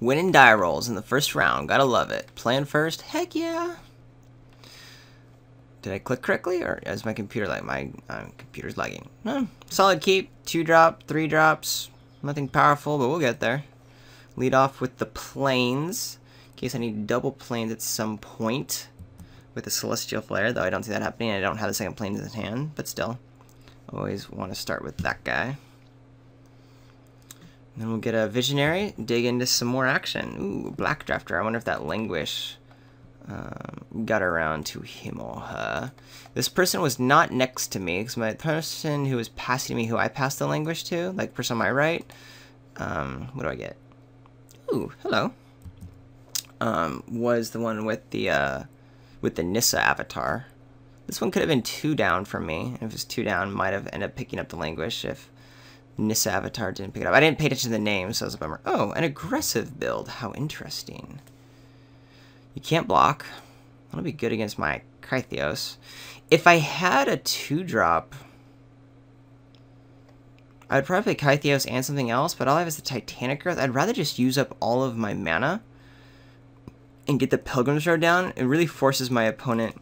Winning die rolls in the first round. Gotta love it. Playing first? Heck yeah. Did I click correctly, or is my computer like my computer's lagging? Solid keep. 2-drop, 3 drops. Nothing powerful, but we'll get there. Lead off with the planes, in case I need double planes at some point with the Celestial Flare, though I don't see that happening. I don't have the second planes in hand, but still. Always want to start with that guy. And then we'll get a Visionary, dig into some more action. Ooh, Black Drafter. I wonder if that Languish got around to him or her. This person was not next to me, because my person who was passing me, who I passed the Languish to, like person on my right, what do I get? Ooh, hello. Was the one with the Nissa avatar. This one could have been 2 down for me. If it was 2 down, might have ended up picking up the Languish if Nissa avatar didn't pick it up. I didn't pay attention to the name, so it was a bummer. Oh, an aggressive build. How interesting. You can't block. That'll be good against my Kythios. If I had a 2-drop, I would probably play Kythios and something else, but all I have is the Titanic Growth. I'd rather just use up all of my mana and get the Pilgrim's Road down. It really forces my opponent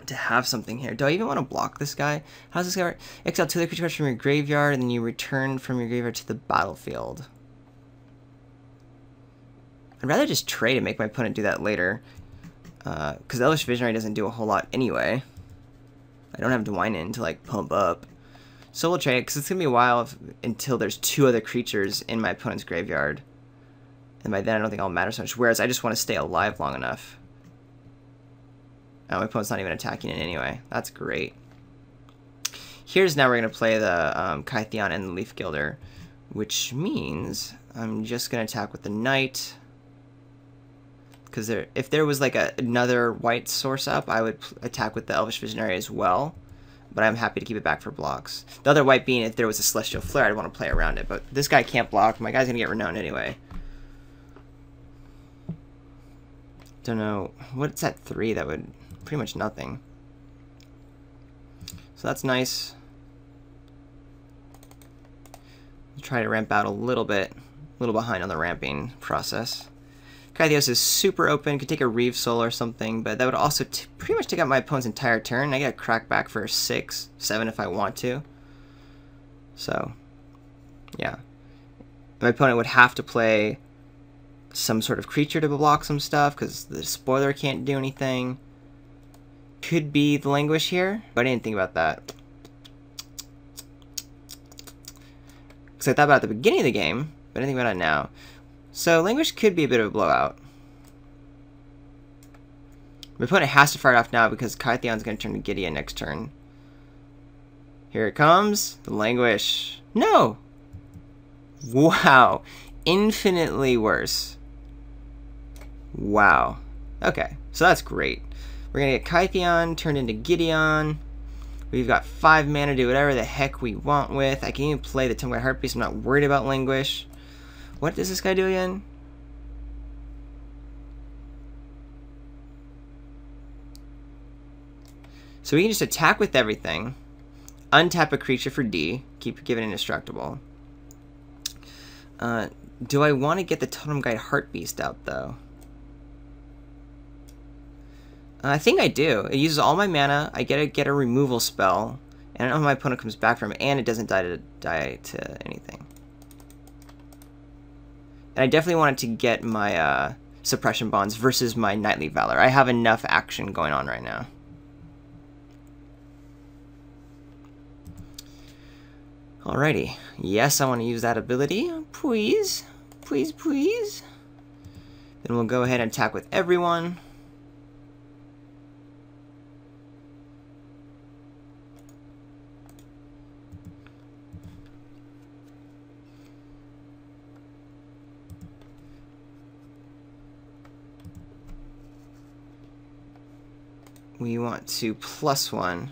to have something here. Do I even want to block this guy? How does this guy work? Exile 2 other creature cards from your graveyard, and then you return from your graveyard to the battlefield. I'd rather just trade and make my opponent do that later, because Elvish Visionary doesn't do a whole lot anyway. I don't have Dwynen's to like pump up. So we'll trade, because it's going to be a while until there's 2 other creatures in my opponent's graveyard. And by then I don't think I'll matter so much, whereas I just want to stay alive long enough. Oh, my opponent's not even attacking it anyway. That's great. Here's now we're going to play the Kytheon and the Leaf Gilder, which means I'm just going to attack with the Knight. Because if there was like another white source up, I would attack with the Elvish Visionary as well. But I'm happy to keep it back for blocks. The other white being if there was a Celestial Flare, I'd want to play around it. But this guy can't block. My guy's going to get Renowned anyway. Don't know. What's that 3? That would... pretty much nothing. So that's nice. Try to ramp out a little bit. A little behind on the ramping process. Kythios is super open. Could take a Reeve Soul or something, but that would also pretty much take out my opponent's entire turn. I get a crack back for 6, 7 if I want to. So, yeah. My opponent would have to play some sort of creature to block some stuff, because the spoiler can't do anything. Could be the Languish here, but I didn't think about that. Because I thought about it at the beginning of the game, but I didn't think about it now. So Languish could be a bit of a blowout. My opponent has to fire it off now because Kytheon's going to turn to Gideon next turn. Here it comes. The Languish. No! Wow. Infinitely worse. Wow. Okay, so that's great. We're going to get Kytheon turned into Gideon. We've got 5 mana to do whatever the heck we want with. I can even play the Tomeguide Heartbeast. I'm not worried about Languish. What does this guy do again? So we can just attack with everything. Untap a creature for D. Keep giving indestructible. Do I want to get the Tomeguide Heartbeast out, though? I think I do. It uses all my mana. I get a removal spell, and I don't know how my opponent comes back from it, and it doesn't die to anything. And I definitely wanted to get my Suppression Bonds versus my Knightly Valor. I have enough action going on right now. Alrighty. Yes, I want to use that ability. Please. Please, please. Then we'll go ahead and attack with everyone. We want to +1.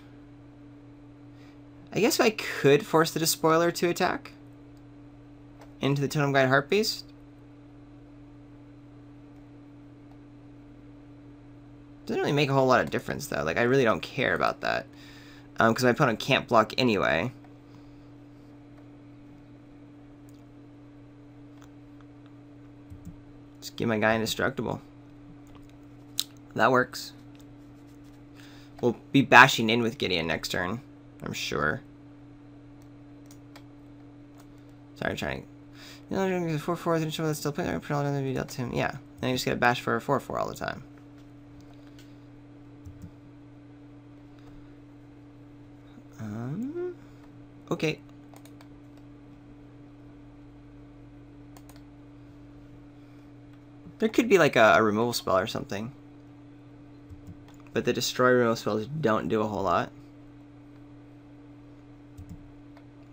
I guess I could force the Despoiler to attack into the Tomeguide Heartbeast. Doesn't really make a whole lot of difference though. Like, I really don't care about that because my opponent can't block anyway. Just give my guy indestructible. That works. We'll be bashing in with Gideon next turn, I'm sure. Sorry, trying. You know, 4/4 and show that's still playing. Probably be dealt to him. Yeah, and you just get a bash for a 4/4 all the time. Okay. There could be like a removal spell or something. But the destroy removal spells don't do a whole lot.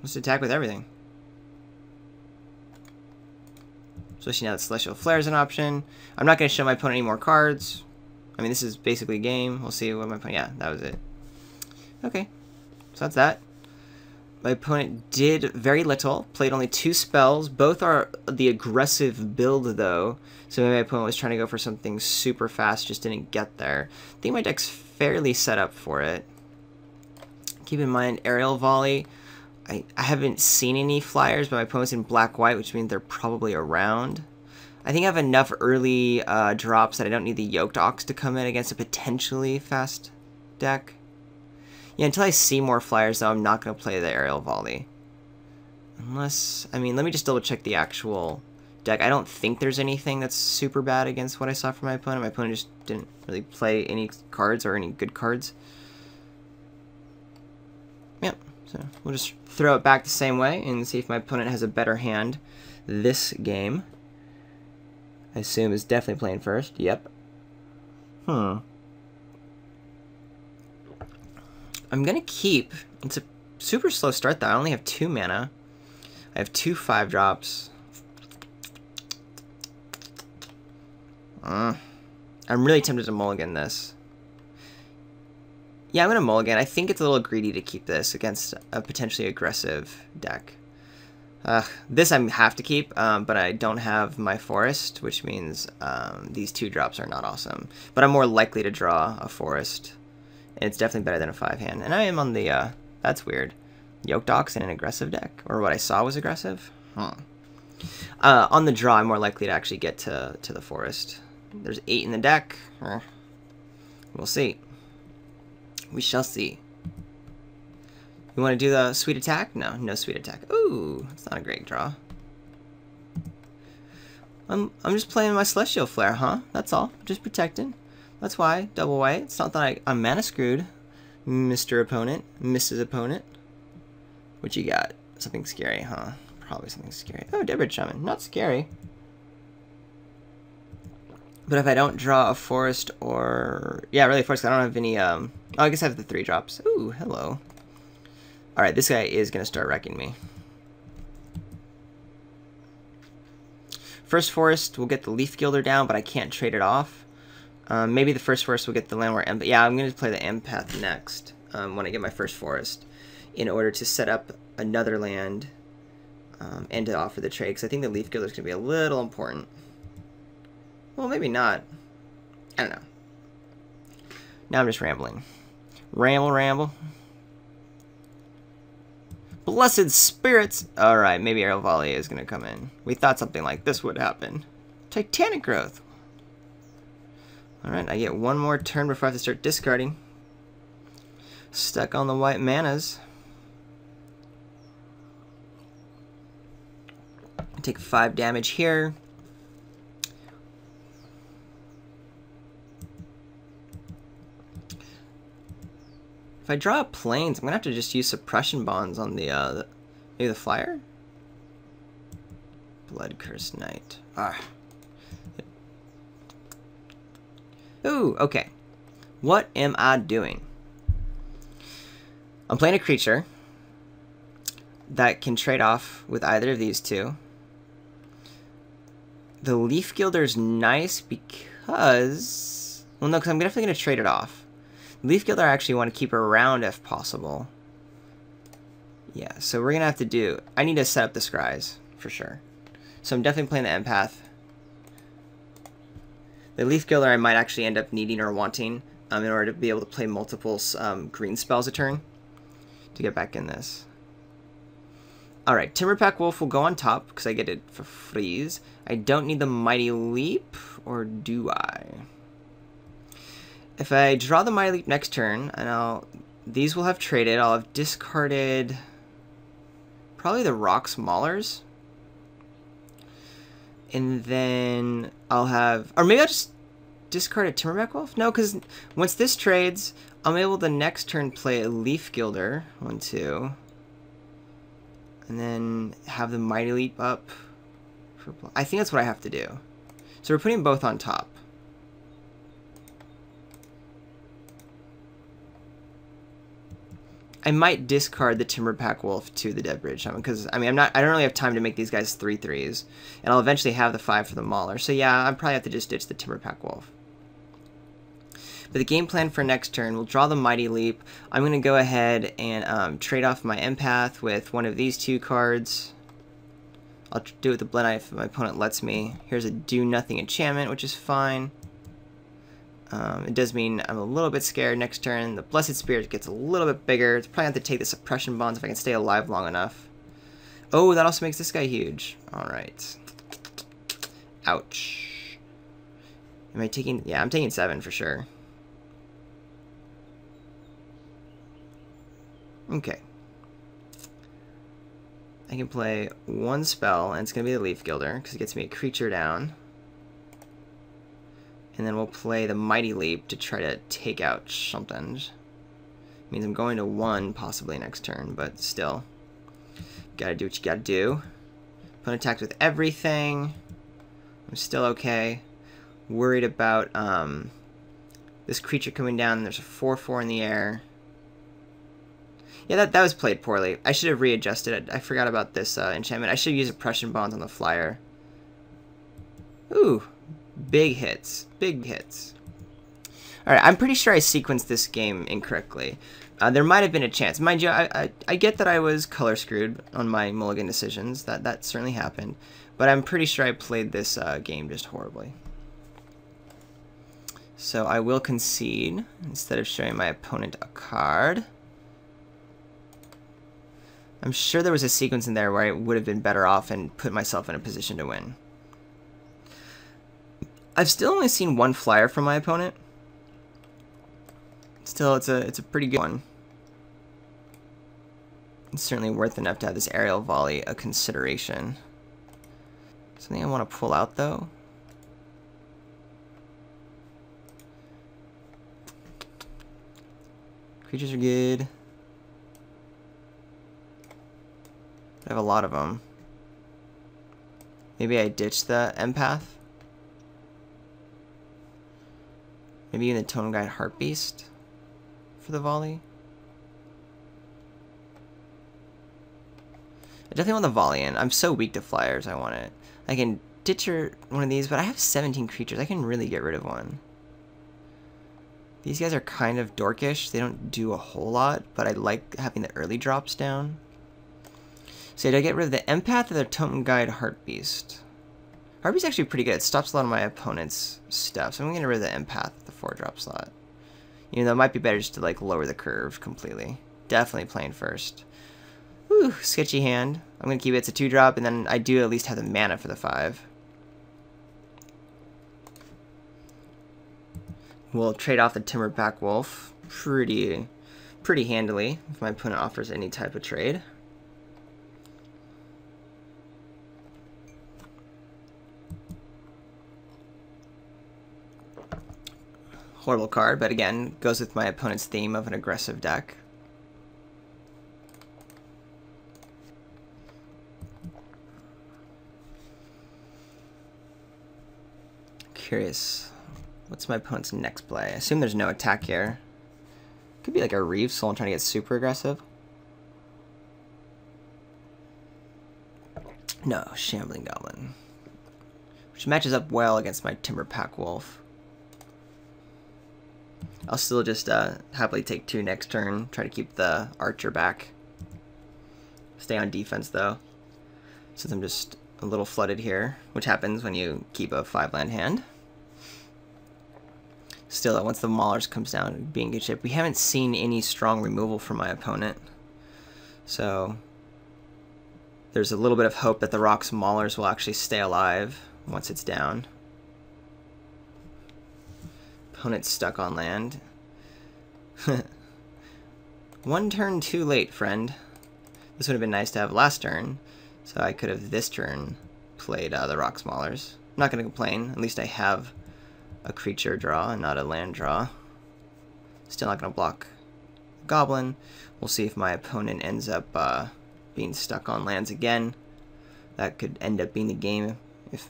Let's attack with everything. Especially now that Celestial Flare is an option. I'm not going to show my opponent any more cards. I mean, this is basically a game. We'll see what my opponent... Yeah, that was it. Okay. So that's that. My opponent did very little. Played only 2 spells. Both are the aggressive build, though. So maybe my opponent was trying to go for something super fast. Just didn't get there. I think my deck's fairly set up for it. Keep in mind, Aerial Volley... I haven't seen any flyers, but my opponent's in black-white, which means they're probably around. I think I have enough early drops that I don't need the Yoked Ox to come in against a potentially fast deck. Yeah, until I see more flyers, though, I'm not going to play the Aerial Volley. Unless... I mean, let me just double-check the actual deck. I don't think there's anything that's super bad against what I saw from my opponent. My opponent just didn't really play any cards or any good cards. Yep. So we'll just throw it back the same way and see if my opponent has a better hand this game. I assume is definitely playing first. Yep. I'm going to keep... It's a super slow start, though. I only have 2 mana. I have 2 5-drops. I'm really tempted to mulligan this. Yeah, I'm going to mulligan. I think it's a little greedy to keep this against a potentially aggressive deck. This I have to keep, but I don't have my forest, which means these 2 drops are not awesome. But I'm more likely to draw a forest. And it's definitely better than a 5-hand. And I am on the, that's weird, Yoked Ox in an aggressive deck, or what I saw was aggressive. On the draw, I'm more likely to actually get to the forest. There's 8 in the deck. We'll see. We shall see. You want to do the sweet attack? No, no sweet attack. Ooh, that's not a great draw. I'm just playing my Celestial Flare, huh? That's all. Just protecting. That's why. Double white. It's not that I'm mana screwed, Mr. Opponent, Mrs. Opponent. What you got? Something scary, huh? Probably something scary. Oh, Deborah Shaman. Not scary. But if I don't draw a forest or... Yeah, really, forest. I don't have any... Oh, I guess I have the 3 drops. Ooh, hello. Alright, this guy is going to start wrecking me. First forest will get the Leaf Gilder down, but I can't trade it off. Maybe the first forest will get the Landwehr Empath. Yeah, I'm going to play the Empath next when I get my first forest, in order to set up another land and to offer the trade, because I think the Leaf Gilder is going to be a little important. Well, maybe not. I don't know. Now I'm just rambling. Ramble. Blessed Spirits! Alright, maybe Aerial Volley is going to come in. We thought something like this would happen. Titanic Growth. Alright, I get 1 more turn before I have to start discarding. Stuck on the white manas. I take 5 damage here. If I draw planes, I'm going to have to just use suppression bonds on the maybe the flyer? Blood Cursed Knight. Ooh, okay. What am I doing? I'm playing a creature that can trade off with either of these 2. The Leaf Gilder's nice because... Well, no, because I'm definitely going to trade it off. Leaf Gilder I actually want to keep around if possible. Yeah, so we're going to have to do... I need to set up the Scries, for sure. So I'm definitely playing the Empath. The Leaf Gilder I might actually end up needing or wanting in order to be able to play multiple green spells a turn to get back in this. Alright, Timberpack Wolf will go on top because I get it for freeze. I don't need the Mighty Leap, or do I? If I draw the Mighty Leap next turn, and these will have traded, I'll have discarded probably the Rocks Maulers. And then I'll have, or maybe I'll just discard a Timberback Wolf? No, because once this trades, I'm able to next turn play a Leaf Gilder, 1, 2. And then have the Mighty Leap up. I think that's what I have to do. So we're putting both on top. I might discard the Timberpack Wolf to the Dead Bridge because I don't really have time to make these guys 3/3s, and I'll eventually have the 5 for the Mauler. So yeah, I probably have to just ditch the Timberpack Wolf. But the game plan for next turn, we'll draw the Mighty Leap. I'm going to go ahead and trade off my Empath with one of these 2 cards. I'll do it with the Blood Knife if my opponent lets me. Here's a Do Nothing enchantment, which is fine. It does mean I'm a little bit scared next turn. The Blessed Spirit gets a little bit bigger. It's probably have to take the Suppression Bonds if I can stay alive long enough. Oh, that also makes this guy huge. Alright. Ouch. Am I taking... Yeah, I'm taking 7 for sure. Okay. I can play 1 spell, and it's going to be the Leaf Gilder, because it gets me a creature down. And then we'll play the Mighty Leap to try to take out something. Means I'm going to 1 possibly next turn, but still. Gotta do what you gotta do. Opponent attacks with everything. I'm still okay. Worried about this creature coming down. There's a 4/4 in the air. Yeah, that was played poorly. I should have readjusted it. I forgot about this enchantment. I should have used Oppression Bonds on the flyer. Ooh, big hits. Big hits. Alright, I'm pretty sure I sequenced this game incorrectly. There might have been a chance. Mind you, I get that I was color screwed on my mulligan decisions. That certainly happened. But I'm pretty sure I played this game just horribly. So I will concede, instead of showing my opponent a card. I'm sure there was a sequence in there where I would have been better off and put myself in a position to win. I've still only seen 1 flyer from my opponent. Still, it's a pretty good one. It's certainly worth enough to have this aerial volley a consideration. Something I want to pull out though. Creatures are good. I have a lot of them. Maybe I ditch the Empath. Maybe even the Totem Guide Heartbeast for the volley. I definitely want the volley in. I'm so weak to flyers, I want it. I can ditch one of these, but I have 17 creatures. I can really get rid of one. These guys are kind of dorkish. They don't do a whole lot, but I like having the early drops down. So do I get rid of the Empath or the Totem Guide Heartbeast? Heartbeast is actually pretty good. It stops a lot of my opponent's stuff, so I'm going to get rid of the Empath at the 4-drop slot. You know, it might be better just to like lower the curve completely. Definitely playing first. Whew, sketchy hand. I'm going to keep it. It's a 2-drop, and then I do at least have the mana for the 5. We'll trade off the Timberpack Wolf pretty handily if my opponent offers any type of trade. Horrible card, but again, goes with my opponent's theme of an aggressive deck. Curious. What's my opponent's next play? I assume there's no attack here. Could be like a Reef Soul trying to get super aggressive. No, Shambling Goblin. Which matches up well against my Timberpack Wolf. I'll still just happily take 2 next turn. Try to keep the Archer back. Stay on defense though. Since I'm just a little flooded here. Which happens when you keep a 5-land hand. Still, once the Maulers comes down, it'd be in good shape. We haven't seen any strong removal from my opponent. So, there's a little bit of hope that the Rocks Maulers will actually stay alive once it's down. Opponent's stuck on land. One turn too late, friend. This would have been nice to have last turn, so I could have this turn played the Rocks Maulers. I'm not going to complain. At least I have a creature draw and not a land draw. Still not going to block Goblin. We'll see if my opponent ends up being stuck on lands again. That could end up being the game if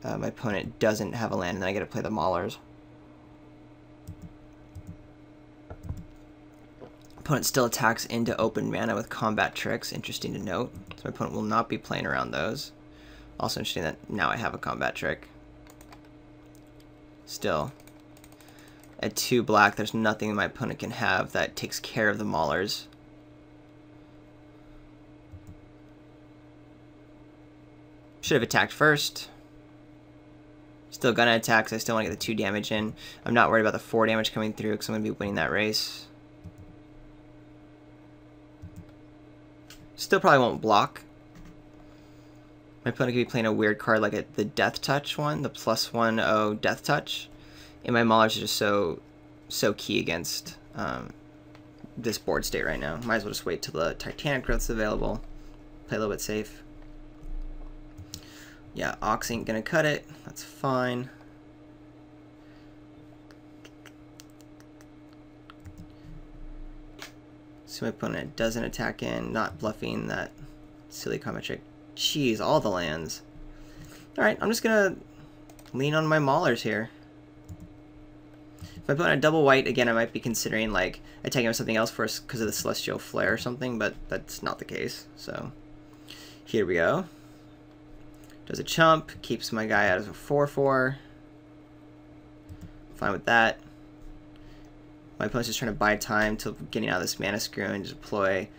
my opponent doesn't have a land and then I get to play the Maulers. Opponent still attacks into open mana with combat tricks. Interesting to note. So my opponent will not be playing around those. Also interesting that now I have a combat trick. Still, at 2 black, there's nothing my opponent can have that takes care of the Maulers. Should have attacked first. Still gonna attack because I still want to get the 2 damage in. I'm not worried about the 4 damage coming through because I'm going to be winning that race. Still probably won't block. My opponent could be playing a weird card like the Death Touch one, the +1/0 Death Touch. And my Maulers are just so key against this board state right now. Might as well just wait till the Titanic Growth's available. Play a little bit safe. Yeah, Ox ain't gonna cut it. That's fine. So my opponent doesn't attack in, not bluffing that silly combat trick. Jeez, all the lands. Alright, I'm just gonna lean on my Maulers here. If I put on a double white, again, I might be considering like attacking with something else first because of the Celestial Flare or something, but that's not the case. So here we go. Does a chump, keeps my guy out as a 4/4. Fine with that. My opponent's just trying to buy time till getting out of this mana screw and deploy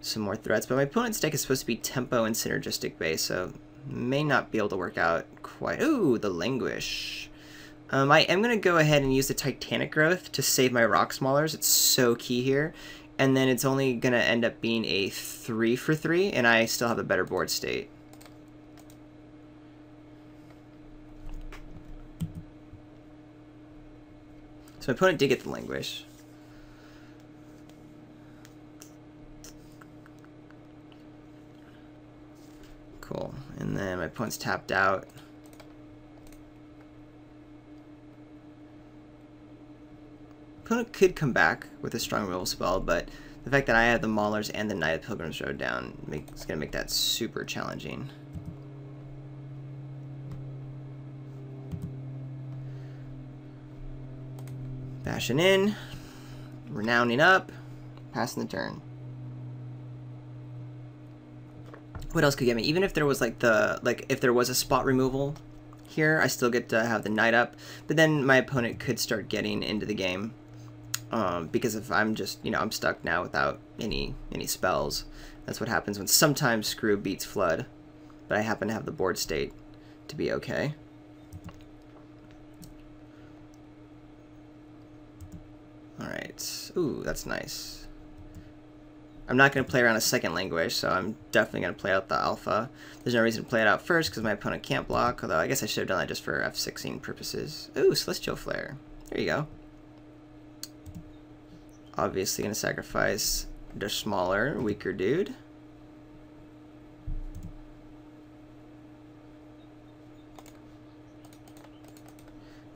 some more threats. But my opponent's deck is supposed to be tempo and synergistic based, so may not be able to work out quite. Ooh, the Languish. I am going to go ahead and use the Titanic Growth to save my Rocks Maulers. It's so key here. And then it's only going to end up being a 3/3, and I still have a better board state. So my opponent did get the Languish. Cool. And then my opponent's tapped out. Opponent could come back with a strong removal spell, but the fact that I have the Maulers and the Knight of Pilgrim's Road down is going to make that super challenging. Bashing in, renowning up, passing the turn. What else could get me? Even if there was if there was a spot removal here, I still get to have the Knight up. But then my opponent could start getting into the game because if I'm just I'm stuck now without any spells. That's what happens when sometimes Screw beats Flood, but I happen to have the board state to be okay. Alright. Ooh, that's nice. I'm not going to play around a second Languish, so I'm definitely going to play out the Alpha. There's no reason to play it out first because my opponent can't block, although I guess I should have done that just for F16 purposes. Ooh, Celestial Flare. There you go. Obviously going to sacrifice the smaller, weaker dude.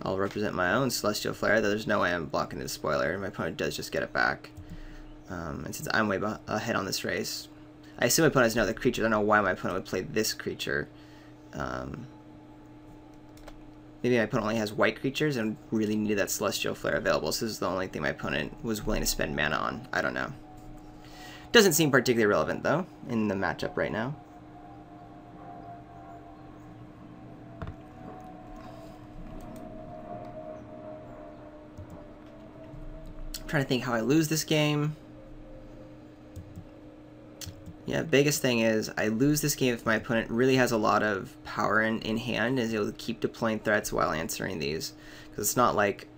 I'll represent my own Celestial Flare, though there's no way I'm blocking the spoiler. My opponent does just get it back. And since I'm way ahead on this race, I assume my opponent has no other creatures. I don't know why my opponent would play this creature. Maybe my opponent only has white creatures and really needed that Celestial Flare available, so this is the only thing my opponent was willing to spend mana on. I don't know. Doesn't seem particularly relevant, though, in the matchup right now. I'm trying to think how I lose this game. Yeah, biggest thing is I lose this game if my opponent really has a lot of power in hand and is able to keep deploying threats while answering these. Because it's not like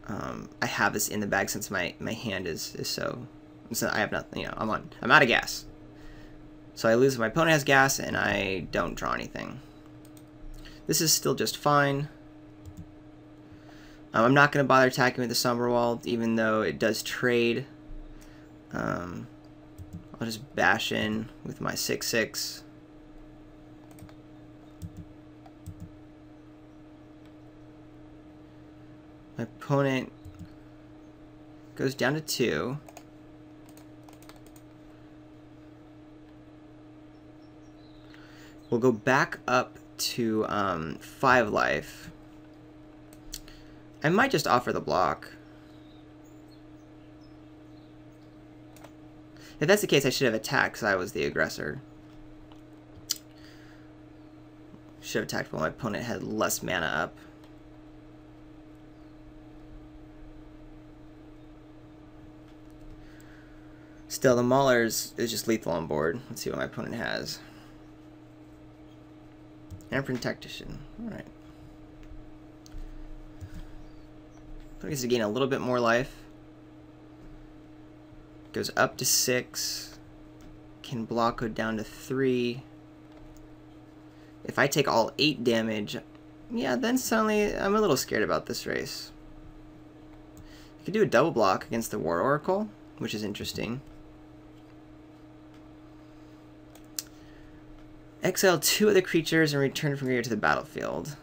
I have this in the bag since my hand is so I have nothing, I'm out of gas. So I lose if my opponent has gas, and I don't draw anything. This is still just fine. I'm not going to bother attacking with the Somberwald, even though it does trade. I'll just bash in with my 6/6. My opponent goes down to 2. We'll go back up to 5 life. I might just offer the block. If that's the case, I should have attacked because I was the aggressor. Should have attacked while my opponent had less mana up. Still, the Maulers is just lethal on board. Let's see what my opponent has. Emperor Tactician. Alright. I guess to gain a little bit more life. Goes up to 6. Can block go down to 3. If I take all 8 damage, yeah, then suddenly I'm a little scared about this race. You could do a double block against the War Oracle, which is interesting. Exile 2 other creatures and return from graveyard to the battlefield.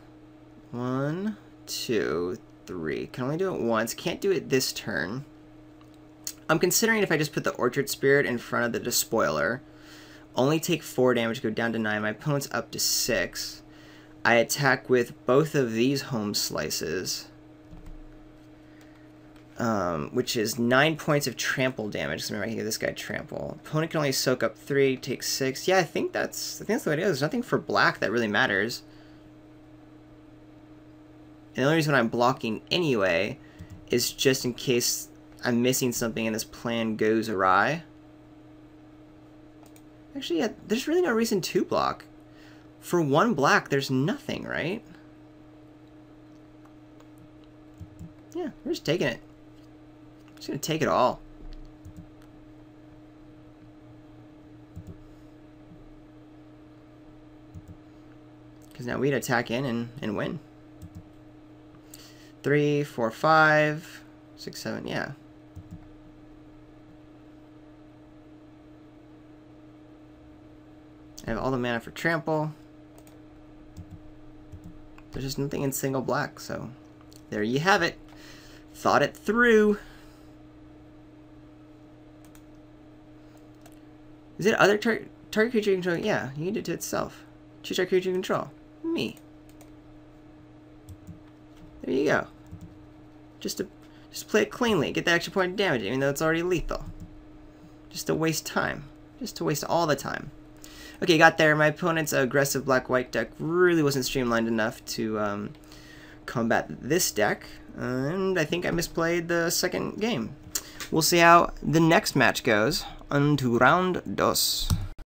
1, 2, 3. Can only do it once. Can't do it this turn. I'm considering if I just put the Orchard Spirit in front of the Despoiler. Only take 4 damage, go down to 9. My opponent's up to 6. I attack with both of these Home Slices. Which is 9 points of trample damage. So remember, I can give this guy trample. Opponent can only soak up 3, take 6. Yeah, I think that's the way it is. There's nothing for black that really matters. And the only reason I'm blocking anyway is just in case I'm missing something and this plan goes awry. Actually, yeah, there's really no reason to block. For 1 black, there's nothing, right? Yeah, we're just taking it. Just gonna take it all. Because now we'd attack in and win. 3, 4, 5, 6, 7, yeah. I have all the mana for trample. There's just nothing in single black, so there you have it. Thought it through. Is it other target creature you control? Yeah, you can do it to itself. Choose target creature you control. Me. There you go. Just play it cleanly. Get the extra point of damage, even though it's already lethal. Just to waste time. Just to waste all the time. Okay, got there. My opponent's aggressive black-white deck really wasn't streamlined enough to combat this deck. And I think I misplayed the second game. We'll see how the next match goes. On to round dos.